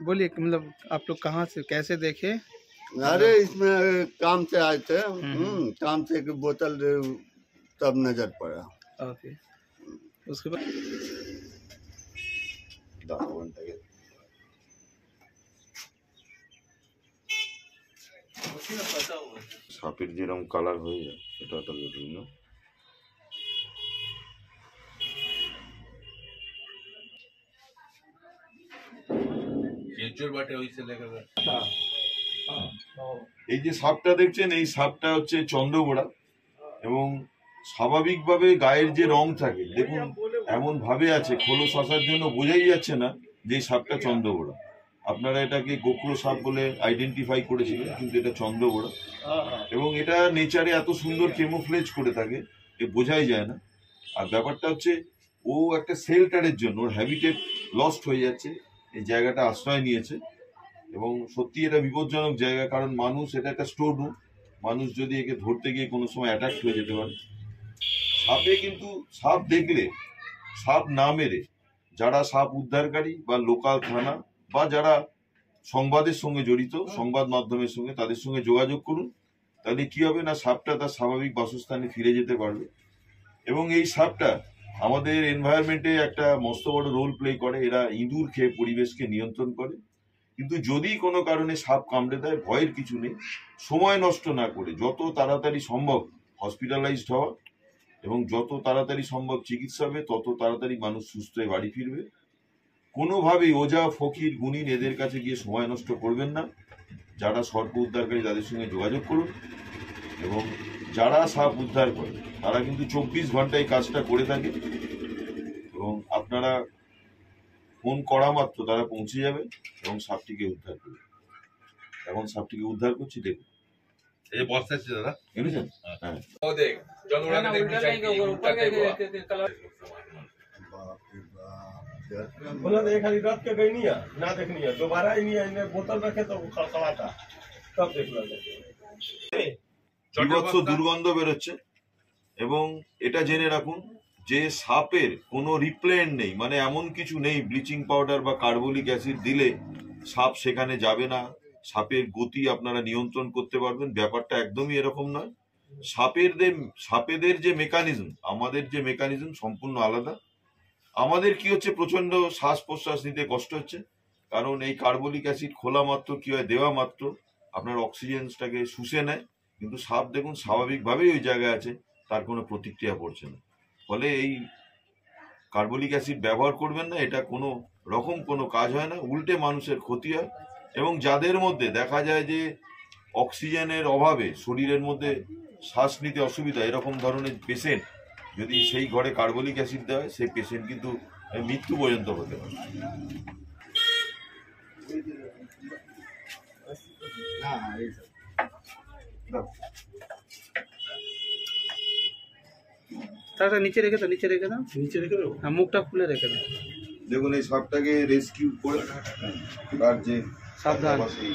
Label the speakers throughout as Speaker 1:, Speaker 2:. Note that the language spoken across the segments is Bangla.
Speaker 1: बोलिए मतलब आप लोग कहाँ से कैसे देखे?
Speaker 2: अरे इसमें काम से आए थे, काम से एक बोतल तब नजर पड़ा।
Speaker 1: ओके, उसके बाद
Speaker 3: সাপের যেরকম কালার হয়ে যায় এটা তো বিভিন্ন এই যে সাপটা দেখছেন, এই সাপটা হচ্ছে চন্দ্রবোড়া এবং স্বাভাবিকভাবে গায়ের যে রং থাকে দেখুন এমন ভাবে আছে, খোলস আসার জন্য বোঝাই যাচ্ছে না যে সাপটা চন্দ্রবোড়া। আপনারা এটাকে গোখরো সাপ বলে আইডেন্টিফাই করেছিলেন, কিন্তু এটা চন্দ্রবোড়া এবং এটা নেচারে এত সুন্দর কেমোফ্লেজ করে থাকে এ বোঝাই যায় না। আর ব্যাপারটা হচ্ছে ও একটা শেল্টারের জন্য ওর হ্যাবিটেট লস্ট হয়ে যাচ্ছে, এই জায়গাটা আশ্রয় নিয়েছে এবং সত্যি এটা বিপজ্জনক জায়গা, কারণ মানুষ এটা একটা স্টোর রুম, মানুষ যদি একে ধরতে গিয়ে কোনো সময় অ্যাটাক হয়ে যেতে পারে। সাপে কিন্তু সাপ দেখলে সাপ না মেরে যারা সাপ উদ্ধারকারী বা লোকাল থানা বা যারা সংবাদের সঙ্গে জড়িত, সংবাদ মাধ্যমের সঙ্গে, তাদের সঙ্গে যোগাযোগ করুন। তাহলে কি হবে না, সাপটা তার স্বাভাবিক বাসস্থানে ফিরে যেতে পারবে এবং এই সাপটা আমাদের এনভায়রনমেন্টে একটা মস্ত বড় রোল প্লে করে। এরা ইঁদুর খেয়ে পরিবেশকে নিয়ন্ত্রণ করে, কিন্তু যদি কোনো কারণে সাপ কামড়ে দেয় ভয়ের কিছু নেই, সময় নষ্ট না করে যত তাড়াতাড়ি সম্ভব হসপিটালাইজড হওয়া এবং যত তাড়াতাড়ি সম্ভব চিকিৎসা হবে, তত তাড়াতাড়ি মানুষ সুস্থ হয়ে বাড়ি ফিরবে। কোনোভাবেই ওঝা ফকির গুণিন এদের কাছে গিয়ে সময় নষ্ট করবেন না। যারা সর্প উদ্ধারকারী তাদের সঙ্গে যোগাযোগ করুন এবং যারা সাপ উদ্ধার করে তারা কিন্তু 24 ঘন্টায় কাজটা করে থাকে এবং আপনারা ফোন করা মাত্র তারা পৌঁছে যাবে এবং সাপটিকে উদ্ধার করবে। এখন সাপটিকে উদ্ধার করছি, দেখুন এই যে বস্তা আছে দাদা, বুঝেছেন? হ্যাঁ ও দেখ
Speaker 4: बोला एक खाली रख के गई नहीं है ना, देखनी है दोबारा ही नहीं है, इन्हें बोतल रखे तो खड़खड़ाता तब देख लो।
Speaker 3: বিভৎস দুর্গন্ধ বেরোচ্ছে এবং এটা জেনে রাখুন যে সাপের কোনো রিপ্লেন্ট নেই, মানে এমন কিছু নেই ব্লিচিং পাউডার বা কার্বলিক অ্যাসিড দিলে সাপ সেখানে যাবে না, সাপের গতি আপনারা নিয়ন্ত্রণ করতে পারবেন। ব্যাপারটা একদমই এরকম নয়। সাপেদের যে মেকানিজম, আমাদের যে মেকানিজম সম্পূর্ণ আলাদা। আমাদের কি হচ্ছে, প্রচন্ড শ্বাস প্রশ্বাস নিতে কষ্ট হচ্ছে, কারণ এই কার্বলিক অ্যাসিড খোলা মাত্র কি হয়, দেওয়া মাত্র আপনার অক্সিজেনটাকে শুষে নেয়, কিন্তু সাপ দেখুন স্বাভাবিকভাবেই ওই জায়গায় আছে, তার কোনো প্রতিক্রিয়া পড়ছে না। ফলে এই কার্বলিক অ্যাসিড ব্যবহার করবেন না, এটা কোনো রকম কোনো কাজ হয় না, উল্টে মানুষের ক্ষতি হয়। এবং যাদের মধ্যে দেখা যায় যে অক্সিজেনের অভাবে শরীরের মধ্যে শ্বাস নিতে অসুবিধা, এরকম ধরনের পেশেন্ট যদি সেই ঘরে কার্বলিক অ্যাসিড দেওয়া হয়, সেই পেশেন্ট কিন্তু মৃত্যু পর্যন্ত হতে পারে।
Speaker 1: তারটা নিচে রেখে দাও, নিচে রেখে দাও,
Speaker 4: नीचे रखे दो।
Speaker 1: হ্যাঁ মুখটা খুলে রেখে দাও।
Speaker 3: দেখুন এই সাপটাকে রেস্কিউ করে তার যে
Speaker 1: সাবধান।
Speaker 3: সেই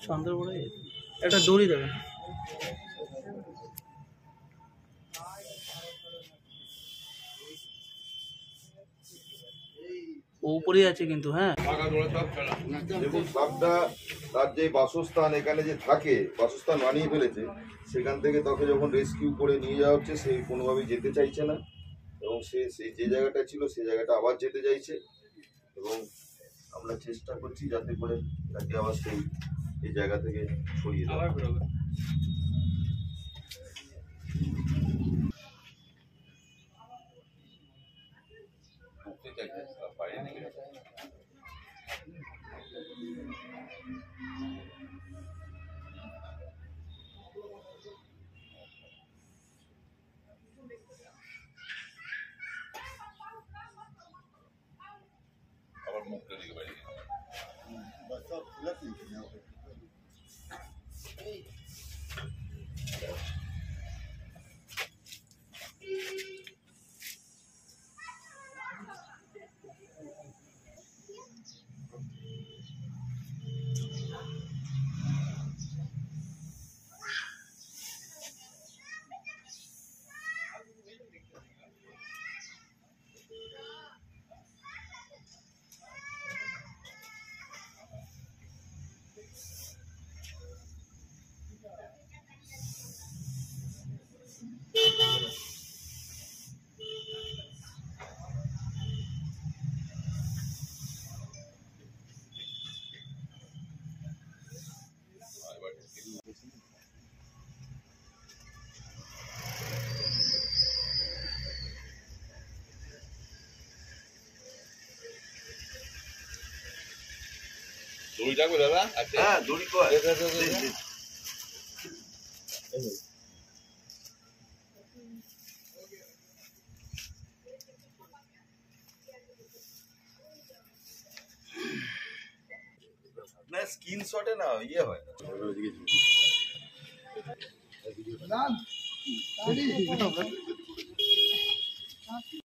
Speaker 1: চন্দ্রবোড়া একটা দড়ি দেবে। ও উপরেই আছে কিন্তু, হ্যাঁ
Speaker 3: দেখুন সাপটা তার যে বাসস্থান, এখানে যে থাকে বাসস্থান বানিয়ে ফেলেছে, সেখান থেকে তাকে যখন রেস্কিউ করে নিয়ে যাওয়া হচ্ছে সে কোনোভাবেই যেতে চাইছে না এবং সে যে জায়গাটা ছিল সেই জায়গাটা আবার যেতে চাইছে এবং আমরা চেষ্টা করছি যাতে করে তাকে আবার এই জায়গা থেকে সরিয়ে দেওয়া। আবার মুখটা দিকে বাইরে হ্যাঁ দড়ি কয় না স্ক্রিনশটে না ইয়ে হয় না